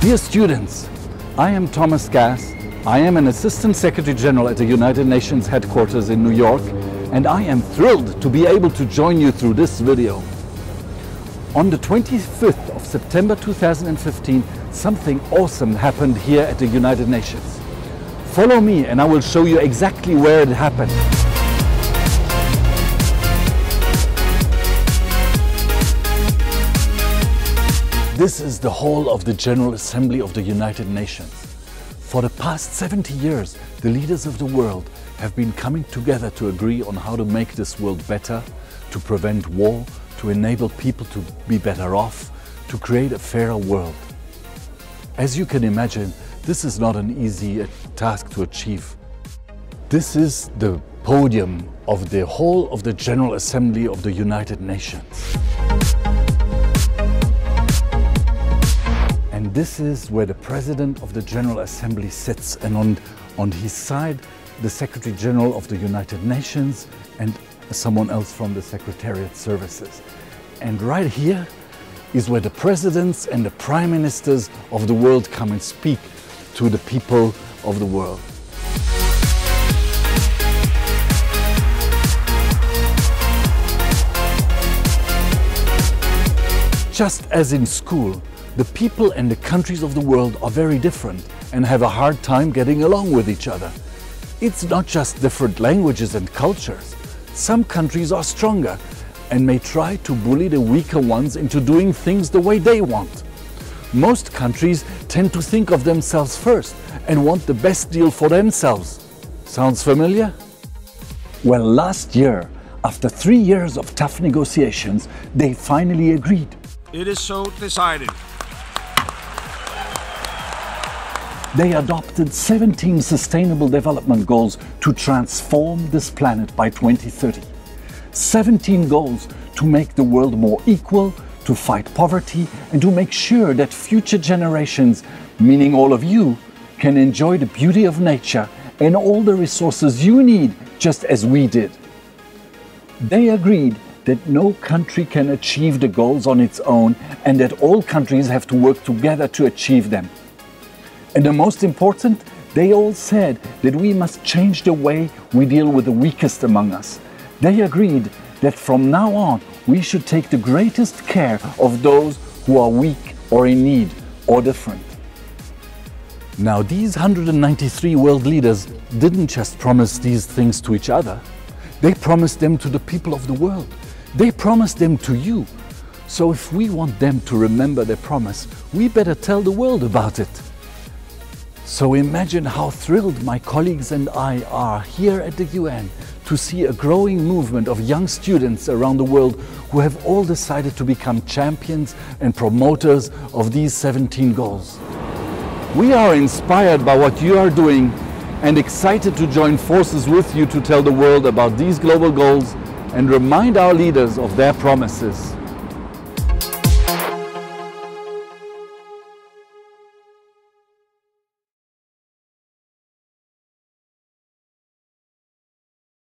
Dear students, I am Thomas Gass. I am an Assistant Secretary General at the United Nations headquarters in New York, and I am thrilled to be able to join you through this video. On the 25th of September 2015, something awesome happened here at the United Nations. Follow me and I will show you exactly where it happened. This is the hall of the General Assembly of the United Nations. For the past 70 years, the leaders of the world have been coming together to agree on how to make this world better, to prevent war, to enable people to be better off, to create a fairer world. As you can imagine, this is not an easy task to achieve. This is the podium of the hall of the General Assembly of the United Nations. And this is where the President of the General Assembly sits, and on his side the Secretary General of the United Nations and someone else from the Secretariat Services. And right here is where the presidents and the prime ministers of the world come and speak to the people of the world. Just as in school, the people and the countries of the world are very different and have a hard time getting along with each other. It's not just different languages and cultures. Some countries are stronger and may try to bully the weaker ones into doing things the way they want. Most countries tend to think of themselves first and want the best deal for themselves. Sounds familiar? Well, last year, after 3 years of tough negotiations, they finally agreed. It is so decided. They adopted 17 Sustainable Development Goals to transform this planet by 2030. 17 goals to make the world more equal, to fight poverty, and to make sure that future generations, meaning all of you, can enjoy the beauty of nature and all the resources you need, just as we did. They agreed that no country can achieve the goals on its own and that all countries have to work together to achieve them. And the most important, they all said that we must change the way we deal with the weakest among us. They agreed that from now on, we should take the greatest care of those who are weak or in need or different. Now, these 193 world leaders didn't just promise these things to each other. They promised them to the people of the world. They promised them to you. So if we want them to remember their promise, we better tell the world about it. So imagine how thrilled my colleagues and I are here at the UN to see a growing movement of young students around the world who have all decided to become champions and promoters of these 17 goals. We are inspired by what you are doing and excited to join forces with you to tell the world about these global goals and remind our leaders of their promises.